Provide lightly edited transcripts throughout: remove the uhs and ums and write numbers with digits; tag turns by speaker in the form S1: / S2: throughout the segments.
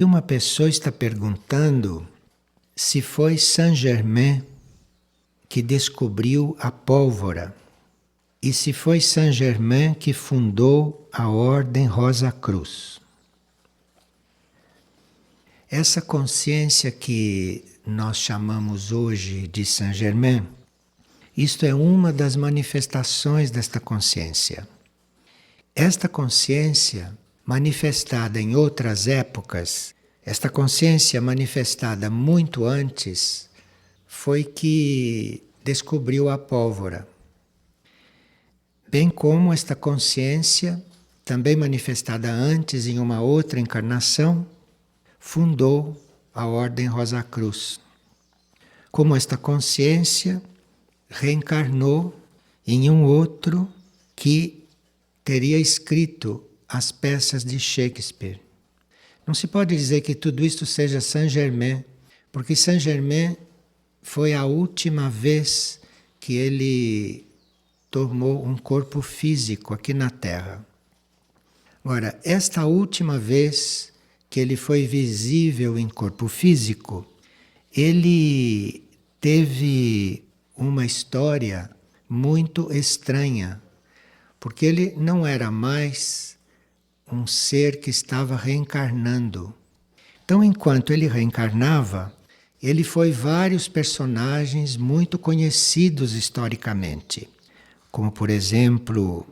S1: Uma pessoa está perguntando se foi Saint-Germain que descobriu a pólvora e se foi Saint-Germain que fundou a Ordem Rosa Cruz. Essa consciência que nós chamamos hoje de Saint-Germain, isto é uma das manifestações desta consciência. Esta consciência, manifestada em outras épocas, esta consciência manifestada muito antes, foi que descobriu a pólvora. Bem como esta consciência, também manifestada antes em uma outra encarnação, fundou a Ordem Rosa Cruz. Como esta consciência reencarnou em um outro que teria escrito as peças de Shakespeare. Não se pode dizer que tudo isto seja Saint-Germain, porque Saint-Germain foi a última vez que ele tomou um corpo físico aqui na Terra. Agora, esta última vez que ele foi visível em corpo físico, ele teve uma história muito estranha, porque ele não era mais um ser que estava reencarnando. Então, enquanto ele reencarnava, ele foi vários personagens muito conhecidos historicamente, como, por exemplo,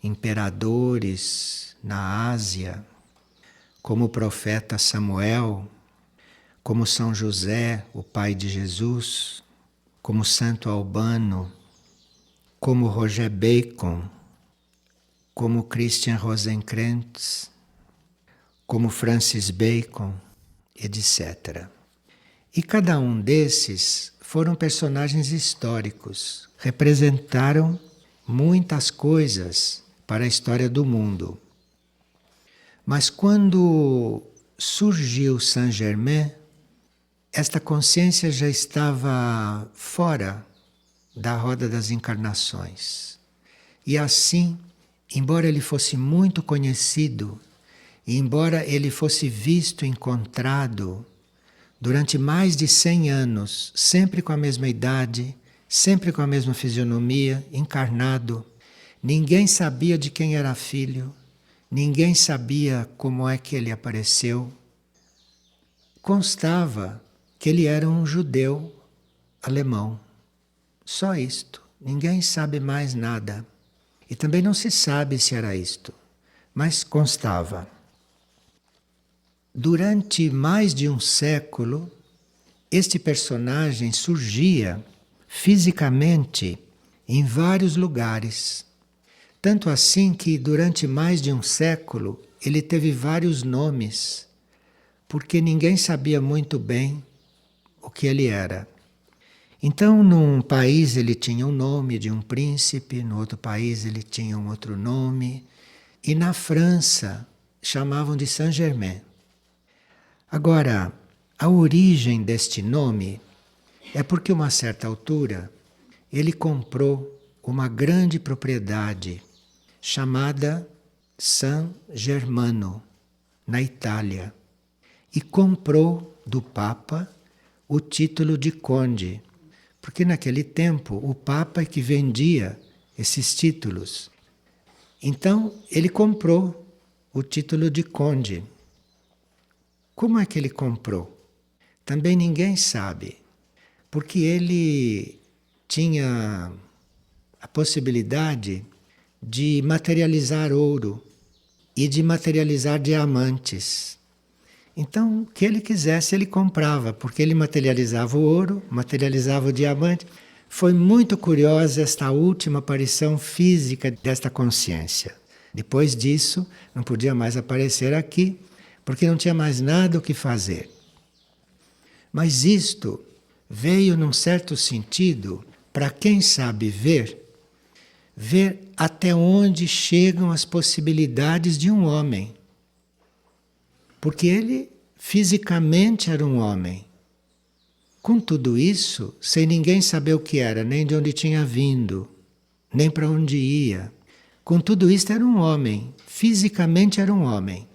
S1: imperadores na Ásia, como o profeta Samuel, como São José, o pai de Jesus, como Santo Albano, como Roger Bacon, como Christian Rosenkrantz, como Francis Bacon, etc. E cada um desses foram personagens históricos, representaram muitas coisas para a história do mundo. Mas quando surgiu Saint-Germain, esta consciência já estava fora da roda das encarnações. E assim, embora ele fosse muito conhecido, e embora ele fosse visto, encontrado, durante mais de 100 anos, sempre com a mesma idade, sempre com a mesma fisionomia, encarnado, ninguém sabia de quem era filho, ninguém sabia como é que ele apareceu. Constava que ele era um judeu alemão. Só isto. Ninguém sabe mais nada. E também não se sabe se era isto, mas constava. Durante mais de um século, este personagem surgia fisicamente em vários lugares. Tanto assim que durante mais de um século ele teve vários nomes, porque ninguém sabia muito bem o que ele era. Então, num país ele tinha um nome de um príncipe, no outro país ele tinha um outro nome, e na França chamavam de Saint-Germain. Agora, a origem deste nome é porque, a uma certa altura, ele comprou uma grande propriedade chamada San Germano, na Itália, e comprou do Papa o título de conde, porque naquele tempo o Papa é que vendia esses títulos. Então ele comprou o título de conde. Como é que ele comprou? Também ninguém sabe, porque ele tinha a possibilidade de materializar ouro e de materializar diamantes. Então, o que ele quisesse, ele comprava, porque ele materializava o ouro, materializava o diamante. Foi muito curiosa esta última aparição física desta consciência. Depois disso, não podia mais aparecer aqui, porque não tinha mais nada o que fazer. Mas isto veio, num certo sentido, para quem sabe ver até onde chegam as possibilidades de um homem. Porque ele fisicamente era um homem. Com tudo isso, sem ninguém saber o que era, nem de onde tinha vindo, nem para onde ia. Com tudo isso era um homem, fisicamente era um homem.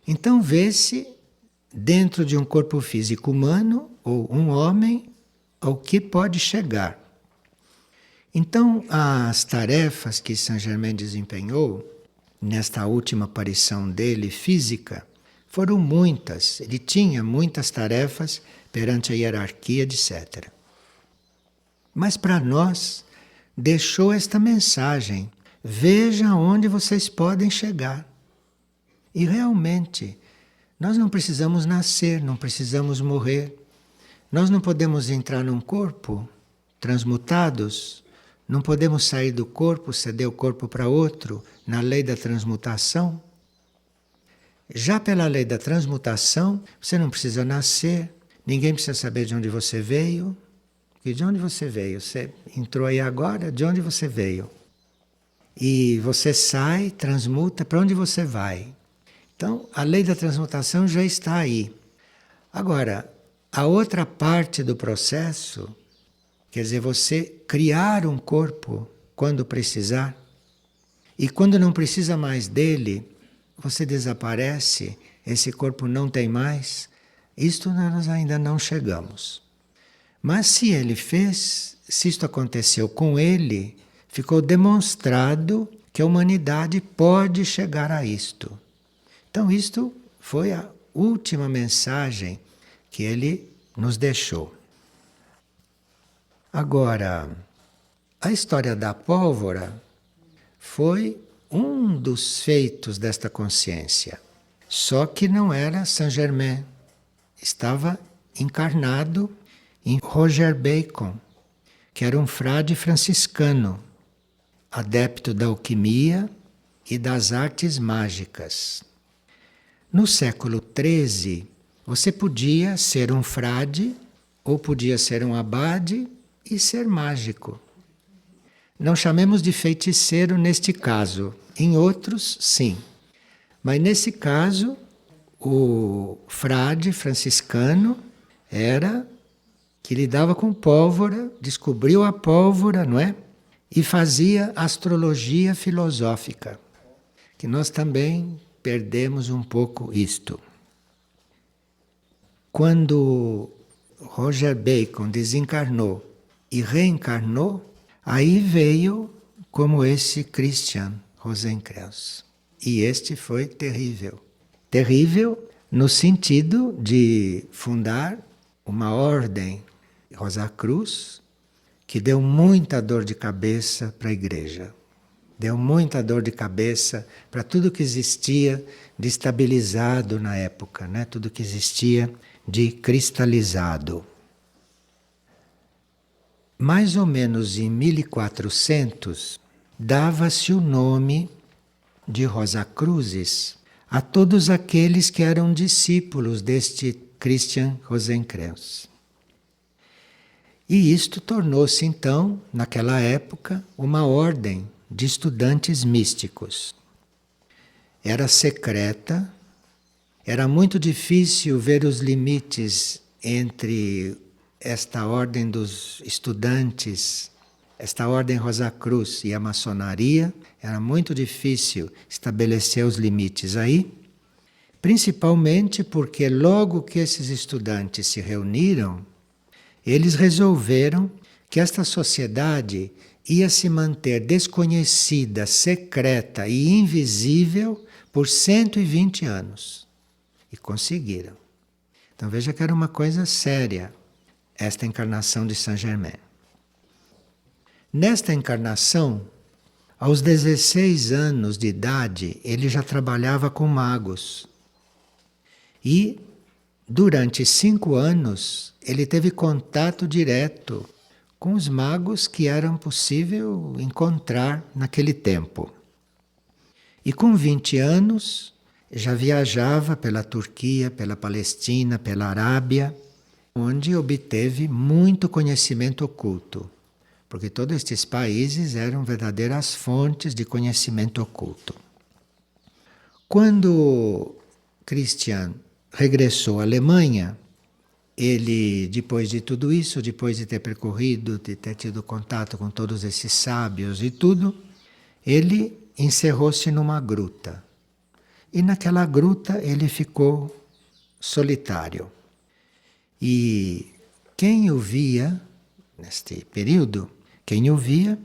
S1: Então vê-se dentro de um corpo físico humano, ou um homem, ao que pode chegar. Então, as tarefas que Saint Germain desempenhou, nesta última aparição dele física, foram muitas. Ele tinha muitas tarefas perante a hierarquia, etc. Mas para nós, deixou esta mensagem: veja onde vocês podem chegar. E realmente, nós não precisamos nascer, não precisamos morrer. Nós não podemos entrar num corpo transmutados, não podemos sair do corpo, ceder o corpo para outro, na lei da transmutação. Já pela lei da transmutação, você não precisa nascer, ninguém precisa saber de onde você veio. E de onde você veio? Você entrou aí agora, de onde você veio? E você sai, transmuta, para onde você vai? Então, a lei da transmutação já está aí. Agora, a outra parte do processo, quer dizer, você criar um corpo quando precisar, e quando não precisa mais dele, você desaparece, esse corpo não tem mais, isto nós ainda não chegamos. Mas se ele fez, se isto aconteceu com ele, ficou demonstrado que a humanidade pode chegar a isto. Então isto foi a última mensagem que ele nos deixou. Agora, a história da pólvora foi um dos feitos desta consciência. Só que não era Saint Germain. Estava encarnado em Roger Bacon, que era um frade franciscano, adepto da alquimia e das artes mágicas. No século XIII, você podia ser um frade ou podia ser um abade e ser mágico. Não chamemos de feiticeiro neste caso, em outros sim. Mas nesse caso, o frade franciscano era que lidava com pólvora, descobriu a pólvora, não é? E fazia astrologia filosófica, que nós também perdemos um pouco isto. Quando Roger Bacon desencarnou e reencarnou, aí veio como esse Christian Rosenkreuz. E este foi terrível. Terrível no sentido de fundar uma ordem Rosa Cruz, que deu muita dor de cabeça para a igreja. Deu muita dor de cabeça para tudo que existia de estabilizado na época, né? Tudo que existia de cristalizado. Mais ou menos em 1400, dava-se o nome de Rosa Cruzes a todos aqueles que eram discípulos deste Christian Rosenkreuz. E isto tornou-se então, naquela época, uma ordem de estudantes místicos. Era secreta, era muito difícil ver os limites entre esta ordem dos estudantes, esta ordem Rosa Cruz e a maçonaria. Era muito difícil estabelecer os limites aí, principalmente porque logo que esses estudantes se reuniram, eles resolveram que esta sociedade ia se manter desconhecida, secreta e invisível por 120 anos. E conseguiram. Então veja que era uma coisa séria esta encarnação de Saint Germain. Nesta encarnação, aos 16 anos de idade, ele já trabalhava com magos. E durante 5 anos, ele teve contato direto com os magos que eram possível encontrar naquele tempo. E com 20 anos, já viajava pela Turquia, pela Palestina, pela Arábia, onde obteve muito conhecimento oculto, porque todos estes países eram verdadeiras fontes de conhecimento oculto. Quando Christian regressou à Alemanha, ele, depois de tudo isso, depois de ter percorrido, de ter tido contato com todos esses sábios e tudo, ele encerrou-se numa gruta. E naquela gruta ele ficou solitário. E quem o via, neste período, quem o via,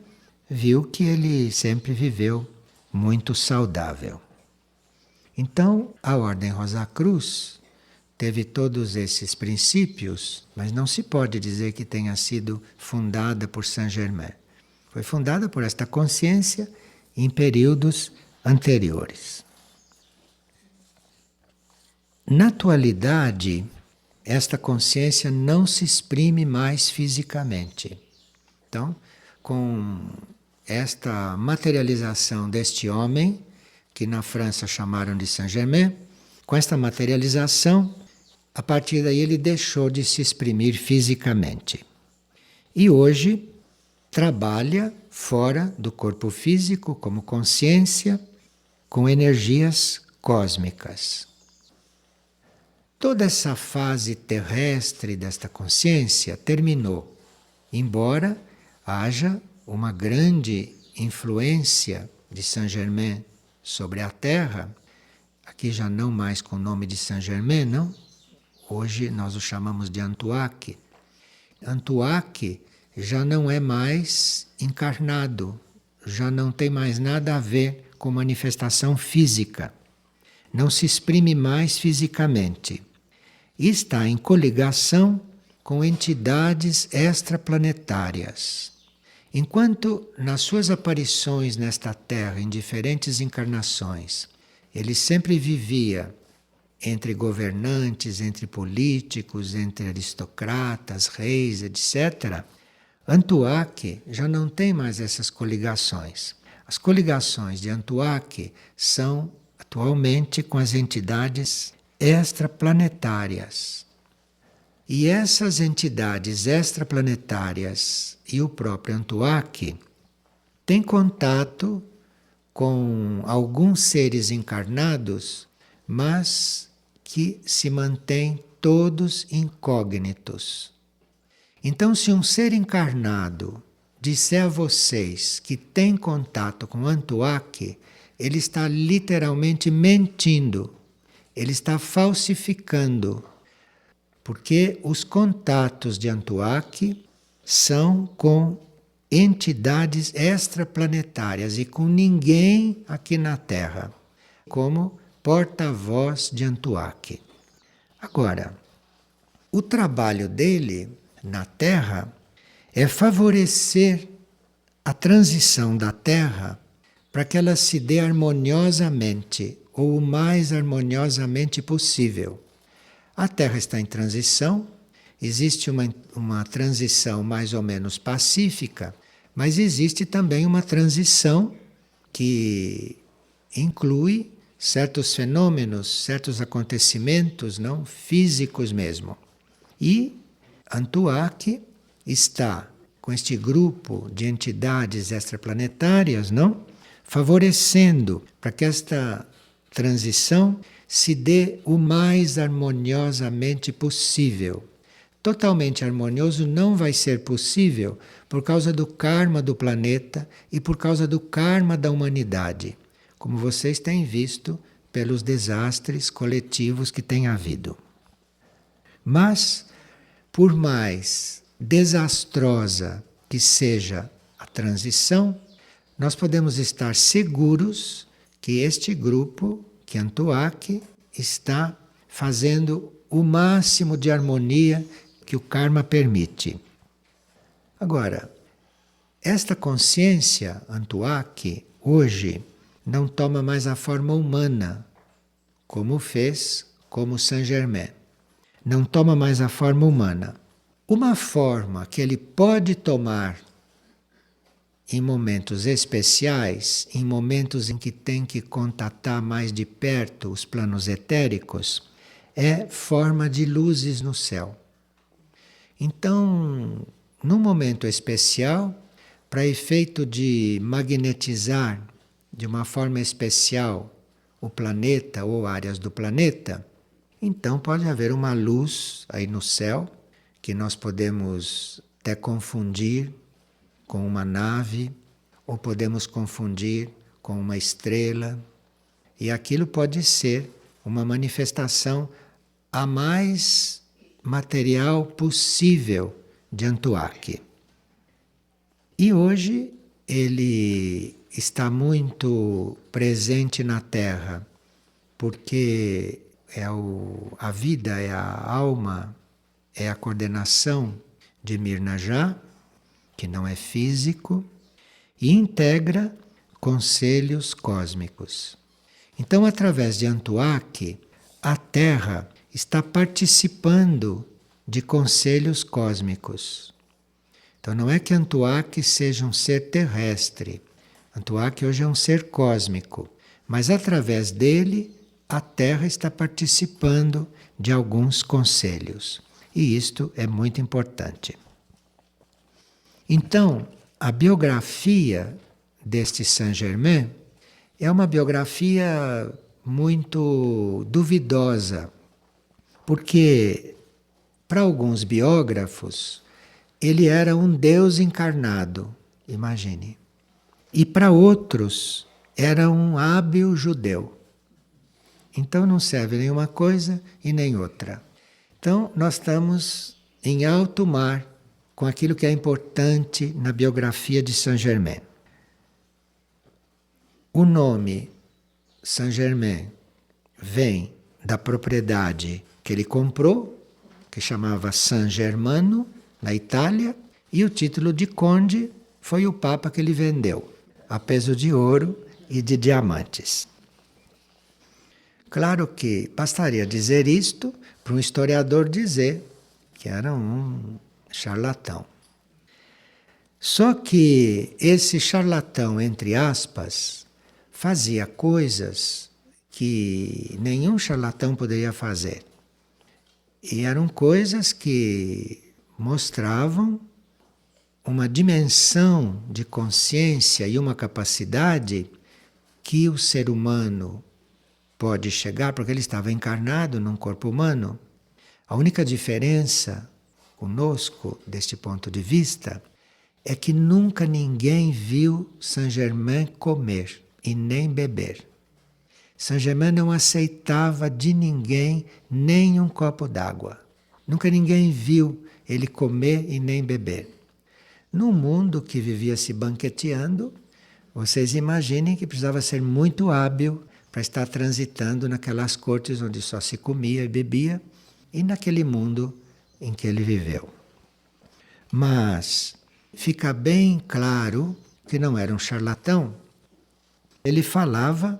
S1: viu que ele sempre viveu muito saudável. Então, a Ordem Rosa Cruz teve todos esses princípios, mas não se pode dizer que tenha sido fundada por Saint-Germain. Foi fundada por esta consciência em períodos anteriores. Na atualidade, esta consciência não se exprime mais fisicamente. Então, com esta materialização deste homem, que na França chamaram de Saint-Germain, com esta materialização, a partir daí ele deixou de se exprimir fisicamente. E hoje trabalha fora do corpo físico como consciência, com energias cósmicas. Toda essa fase terrestre desta consciência terminou, embora haja uma grande influência de Saint-Germain sobre a Terra, aqui já não mais com o nome de Saint-Germain, não? Hoje nós o chamamos de Antoine. Antoine já não é mais encarnado, já não tem mais nada a ver com manifestação física. Não se exprime mais fisicamente. E está em coligação com entidades extraplanetárias. Enquanto nas suas aparições nesta Terra, em diferentes encarnações, ele sempre vivia entre governantes, entre políticos, entre aristocratas, reis, etc., Antoine já não tem mais essas coligações. As coligações de Antoine são atualmente com as entidades extraplanetárias. E essas entidades extraplanetárias e o próprio Antoine têm contato com alguns seres encarnados, mas que se mantêm todos incógnitos. Então, se um ser encarnado disser a vocês que tem contato com Antoine, ele está literalmente mentindo, ele está falsificando, porque os contatos de Antoine são com entidades extraplanetárias e com ninguém aqui na Terra, como porta-voz de Antoine. Agora, o trabalho dele na Terra é favorecer a transição da Terra para que ela se dê harmoniosamente, ou o mais harmoniosamente possível. A Terra está em transição, existe uma transição mais ou menos pacífica, mas existe também uma transição que inclui certos fenômenos, certos acontecimentos não físicos mesmo. E Antoine está com este grupo de entidades extraplanetárias, não? Favorecendo para que esta transição se dê o mais harmoniosamente possível. Totalmente harmonioso não vai ser possível por causa do karma do planeta e por causa do karma da humanidade, como vocês têm visto pelos desastres coletivos que têm havido. Mas, por mais desastrosa que seja a transição, nós podemos estar seguros que este grupo, que Antoine, está fazendo o máximo de harmonia que o karma permite. Agora, esta consciência, Antoine, hoje não toma mais a forma humana, como fez como Saint-Germain. Não toma mais a forma humana. Uma forma que ele pode tomar em momentos especiais, em momentos em que tem que contatar mais de perto os planos etéricos, é forma de luzes no céu. Então, num momento especial, para efeito de magnetizar de uma forma especial o planeta ou áreas do planeta, então pode haver uma luz aí no céu que nós podemos até confundir com uma nave, ou podemos confundir com uma estrela, e aquilo pode ser uma manifestação a mais material possível de Antuak. E hoje ele está muito presente na Terra, porque a vida, é a alma, é a coordenação de Mirnajá, que não é físico, e integra conselhos cósmicos. Então, através de Antuak, a Terra está participando de conselhos cósmicos. Então não é que Antuak seja um ser terrestre. Antuak hoje é um ser cósmico, mas através dele a Terra está participando de alguns conselhos. E isto é muito importante. Então, a biografia deste Saint-Germain é uma biografia muito duvidosa, porque para alguns biógrafos ele era um Deus encarnado, imagine. E para outros era um hábil judeu. Então não serve nenhuma coisa e nem outra. Então nós estamos em alto mar com aquilo que é importante na biografia de Saint-Germain. O nome Saint-Germain vem da propriedade que ele comprou, que chamava San Germano, na Itália, e o título de conde foi o Papa que ele vendeu, a peso de ouro e de diamantes. Claro que bastaria dizer isto para um historiador dizer que era um charlatão. Só que esse charlatão, entre aspas, fazia coisas que nenhum charlatão poderia fazer. E eram coisas que mostravam uma dimensão de consciência e uma capacidade que o ser humano pode chegar, porque ele estava encarnado num corpo humano. A única diferença conosco, deste ponto de vista, é que nunca ninguém viu Saint-Germain comer e nem beber. Saint-Germain não aceitava de ninguém nem um copo d'água. Nunca ninguém viu ele comer e nem beber. Num mundo que vivia se banqueteando, vocês imaginem que precisava ser muito hábil para estar transitando naquelas cortes onde só se comia e bebia, e naquele mundo em que ele viveu. Mas fica bem claro que não era um charlatão. Ele falava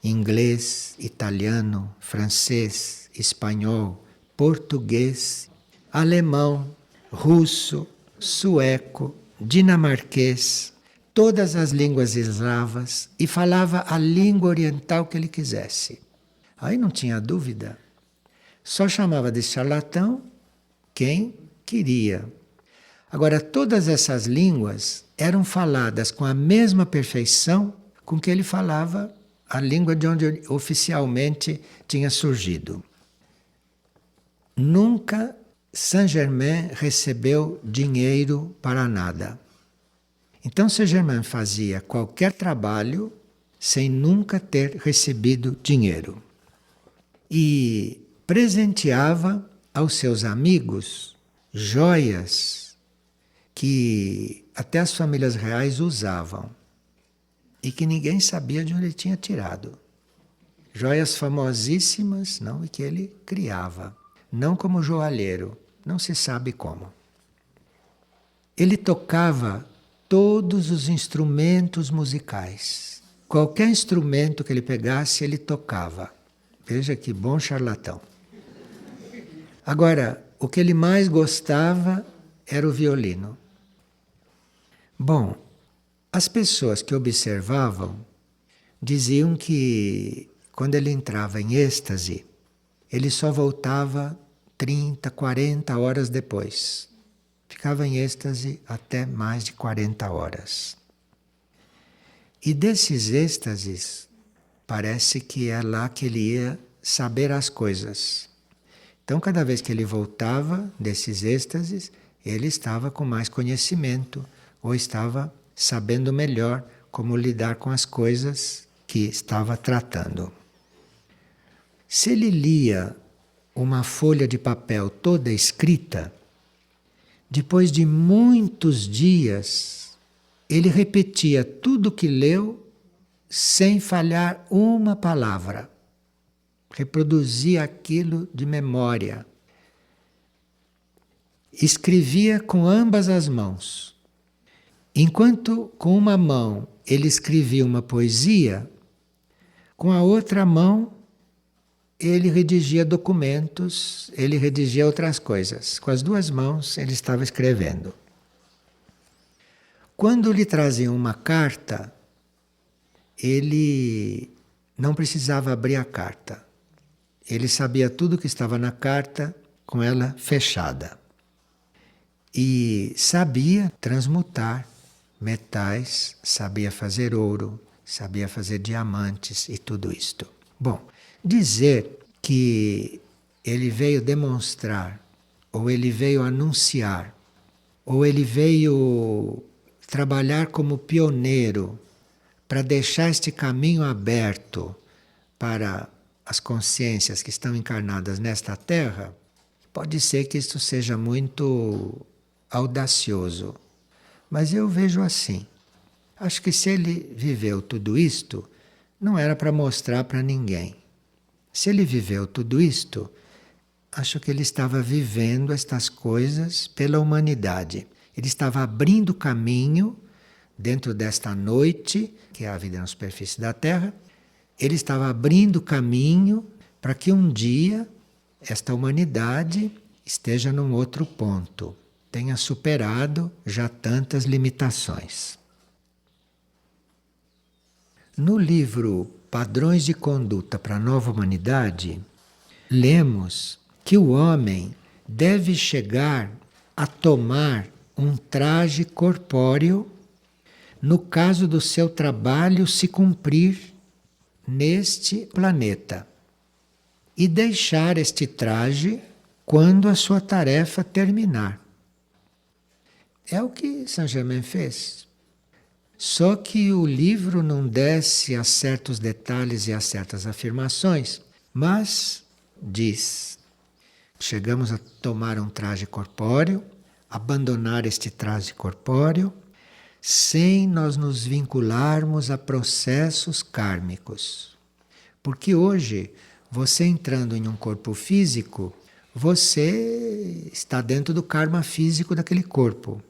S1: inglês, italiano, francês, espanhol, português, alemão, russo, sueco, dinamarquês, todas as línguas eslavas, e falava a língua oriental que ele quisesse. Aí não tinha dúvida. Só chamava de charlatão quem queria. Agora, todas essas línguas eram faladas com a mesma perfeição com que ele falava a língua de onde oficialmente tinha surgido. Nunca Saint-Germain recebeu dinheiro para nada. Então Saint-Germain fazia qualquer trabalho sem nunca ter recebido dinheiro. E presenteava aos seus amigos joias que até as famílias reais usavam e que ninguém sabia de onde ele tinha tirado. Joias famosíssimas, não, e que ele criava, não como joalheiro, não se sabe como. Ele tocava todos os instrumentos musicais. Qualquer instrumento que ele pegasse, ele tocava. Veja que bom charlatão. Agora, o que ele mais gostava era o violino. Bom, as pessoas que observavam diziam que quando ele entrava em êxtase, ele só voltava 30, 40 horas depois. Ficava em êxtase até mais de 40 horas. E desses êxtases, parece que é lá que ele ia saber as coisas. Então, cada vez que ele voltava desses êxtases, ele estava com mais conhecimento, ou estava sabendo melhor como lidar com as coisas que estava tratando. Se ele lia uma folha de papel toda escrita, depois de muitos dias, ele repetia tudo que leu sem falhar uma palavra. Reproduzia aquilo de memória. Escrevia com ambas as mãos. Enquanto com uma mão ele escrevia uma poesia, com a outra mão ele redigia documentos, ele redigia outras coisas. Com as duas mãos ele estava escrevendo. Quando lhe traziam uma carta, ele não precisava abrir a carta. Ele sabia tudo que estava na carta com ela fechada. E sabia transmutar metais, sabia fazer ouro, sabia fazer diamantes e tudo isto. Bom, dizer que ele veio demonstrar, ou ele veio anunciar, ou ele veio trabalhar como pioneiro para deixar este caminho aberto para as consciências que estão encarnadas nesta Terra, pode ser que isto seja muito audacioso. Mas eu vejo assim. Acho que se ele viveu tudo isto, não era para mostrar para ninguém. Se ele viveu tudo isto, acho que ele estava vivendo estas coisas pela humanidade. Ele estava abrindo caminho dentro desta noite, que é a vida na superfície da Terra. Ele estava abrindo caminho para que um dia esta humanidade esteja num outro ponto, tenha superado já tantas limitações. No livro Padrões de Conduta para a Nova Humanidade, lemos que o homem deve chegar a tomar um traje corpóreo no caso do seu trabalho se cumprir neste planeta e deixar este traje quando a sua tarefa terminar. É o que Saint Germain fez. Só que o livro não desce a certos detalhes e a certas afirmações, mas diz: chegamos a tomar um traje corpóreo, abandonar este traje corpóreo, sem nós nos vincularmos a processos kármicos. Porque hoje, você entrando em um corpo físico, você está dentro do karma físico daquele corpo.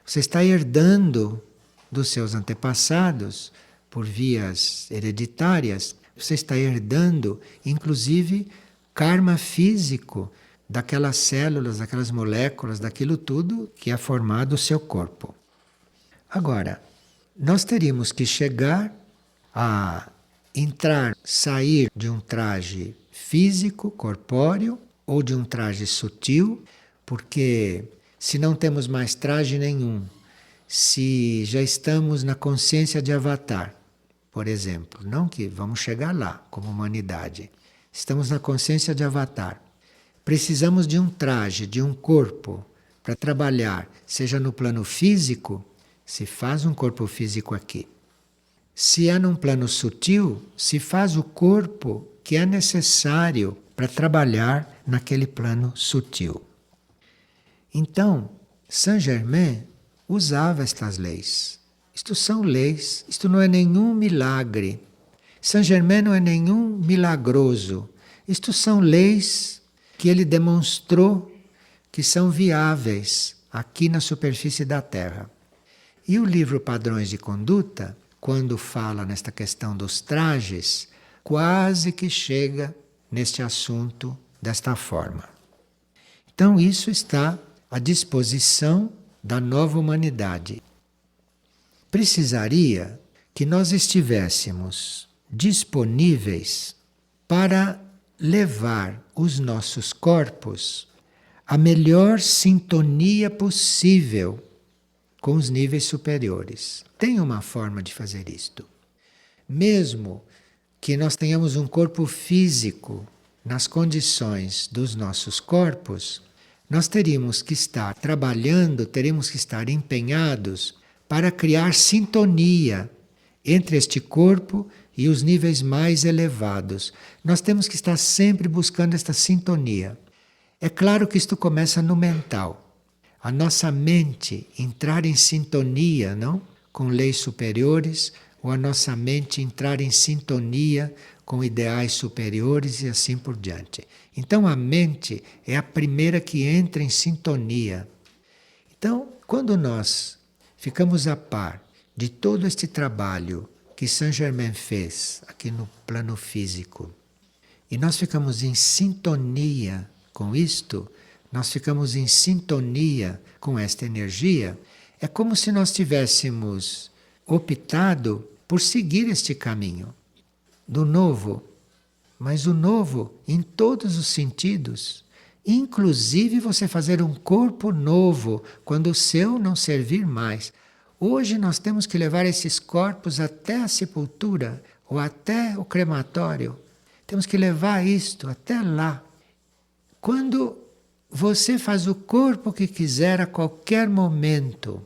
S1: Você está herdando dos seus antepassados, por vias hereditárias, você está herdando, inclusive, karma físico daquelas células, daquelas moléculas, daquilo tudo que é formado o seu corpo. Agora, nós teríamos que chegar a entrar, sair de um traje físico, corpóreo, ou de um traje sutil, porque se não temos mais traje nenhum, se já estamos na consciência de Avatar, por exemplo, não que vamos chegar lá como humanidade, estamos na consciência de Avatar, precisamos de um traje, de um corpo para trabalhar, seja no plano físico, se faz um corpo físico aqui. Se é num plano sutil, se faz o corpo que é necessário para trabalhar naquele plano sutil. Então, Saint Germain usava estas leis. Isto são leis, isto não é nenhum milagre. Saint Germain não é nenhum milagroso. Isto são leis que ele demonstrou que são viáveis aqui na superfície da Terra. E o livro Padrões de Conduta, quando fala nesta questão dos trajes, quase que chega neste assunto desta forma. Então isso está à disposição da nova humanidade. Precisaria que nós estivéssemos disponíveis para levar os nossos corpos à melhor sintonia possível com os níveis superiores. Tem uma forma de fazer isto. Mesmo que nós tenhamos um corpo físico nas condições dos nossos corpos, nós teríamos que estar trabalhando, teríamos que estar empenhados para criar sintonia entre este corpo e os níveis mais elevados. Nós temos que estar sempre buscando esta sintonia. É claro que isto começa no mental. A nossa mente entrar em sintonia, não? Com leis superiores, ou a nossa mente entrar em sintonia com ideais superiores e assim por diante. Então a mente é a primeira que entra em sintonia. Então, quando nós ficamos a par de todo este trabalho que Saint-Germain fez aqui no plano físico, e nós ficamos em sintonia com isto, nós ficamos em sintonia com esta energia, é como se nós tivéssemos optado por seguir este caminho do novo, mas o novo em todos os sentidos, inclusive você fazer um corpo novo quando o seu não servir mais. Hoje nós temos que levar esses corpos até a sepultura ou até o crematório. Temos que levar isto até lá. Quando você faz o corpo que quiser a qualquer momento,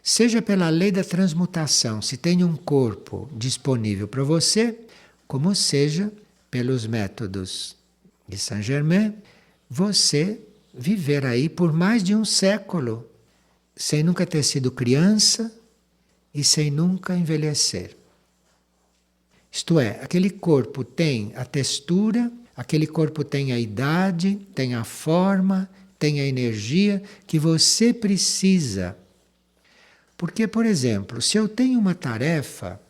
S1: seja pela lei da transmutação, se tem um corpo disponível para você, como seja pelos métodos de Saint-Germain, você viver aí por mais de um século, sem nunca ter sido criança e sem nunca envelhecer. Isto é, aquele corpo tem a textura, aquele corpo tem a idade, tem a forma, tem a energia que você precisa. Porque, por exemplo, se eu tenho uma tarefa,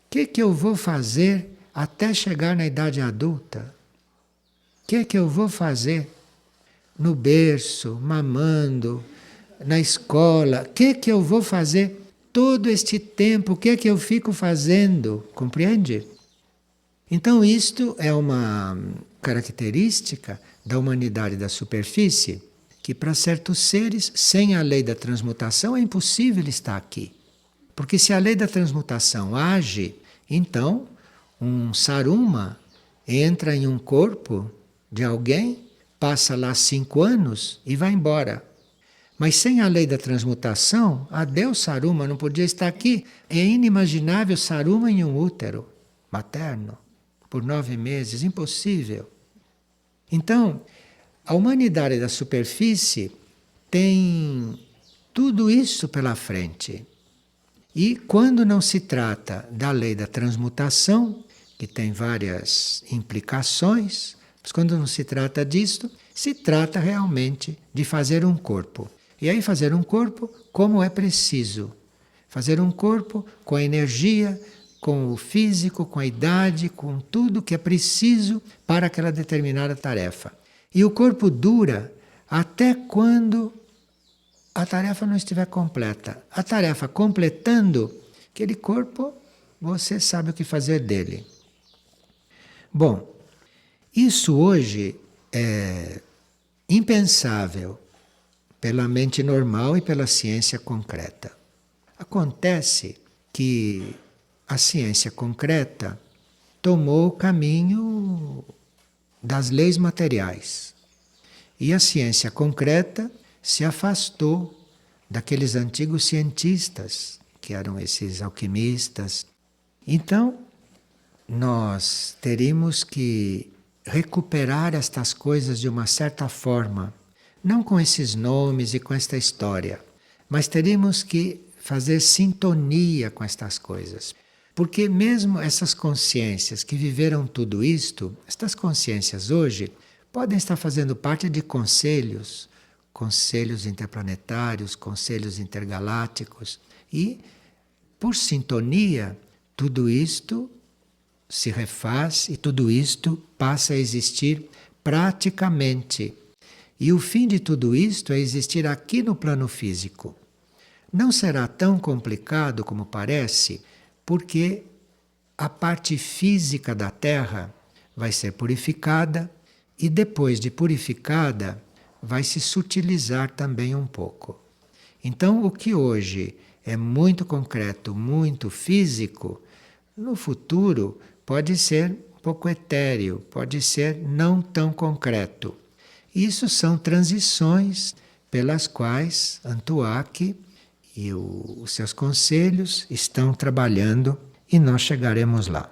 S1: o que eu vou fazer até chegar na idade adulta? O que eu vou fazer no berço, mamando, na escola? O que eu vou fazer todo este tempo? O que eu fico fazendo? Compreende? Então isto é uma característica da humanidade da superfície, que para certos seres, sem a lei da transmutação, é impossível estar aqui. Porque se a lei da transmutação age, então um saruma entra em um corpo de alguém, passa lá 5 anos e vai embora. Mas sem a lei da transmutação, adeus saruma, não podia estar aqui. É inimaginável saruma em um útero materno, por 9 meses, impossível. Então, a humanidade da superfície tem tudo isso pela frente. E quando não se trata da lei da transmutação, que tem várias implicações, mas quando não se trata disto, se trata realmente de fazer um corpo. E aí fazer um corpo como é preciso. Fazer um corpo com a energia, com o físico, com a idade, com tudo que é preciso para aquela determinada tarefa. E o corpo dura até quando a tarefa não estiver completa. A tarefa completando, aquele corpo, você sabe o que fazer dele. Bom, isso hoje é impensável pela mente normal e pela ciência concreta. Acontece que a ciência concreta tomou o caminho das leis materiais. E a ciência concreta se afastou daqueles antigos cientistas, que eram esses alquimistas. Então, nós teríamos que recuperar estas coisas de uma certa forma, não com esses nomes e com esta história, mas teríamos que fazer sintonia com estas coisas. Porque mesmo essas consciências que viveram tudo isto, estas consciências hoje podem estar fazendo parte de conselhos, conselhos interplanetários, conselhos intergalácticos, e por sintonia tudo isto se refaz e tudo isto passa a existir praticamente. E o fim de tudo isto é existir aqui no plano físico. Não será tão complicado como parece, porque a parte física da Terra vai ser purificada e depois de purificada vai se sutilizar também um pouco. Então, o que hoje é muito concreto, muito físico, no futuro pode ser um pouco etéreo, pode ser não tão concreto. Isso são transições pelas quais Antuak e os seus conselhos estão trabalhando e nós chegaremos lá.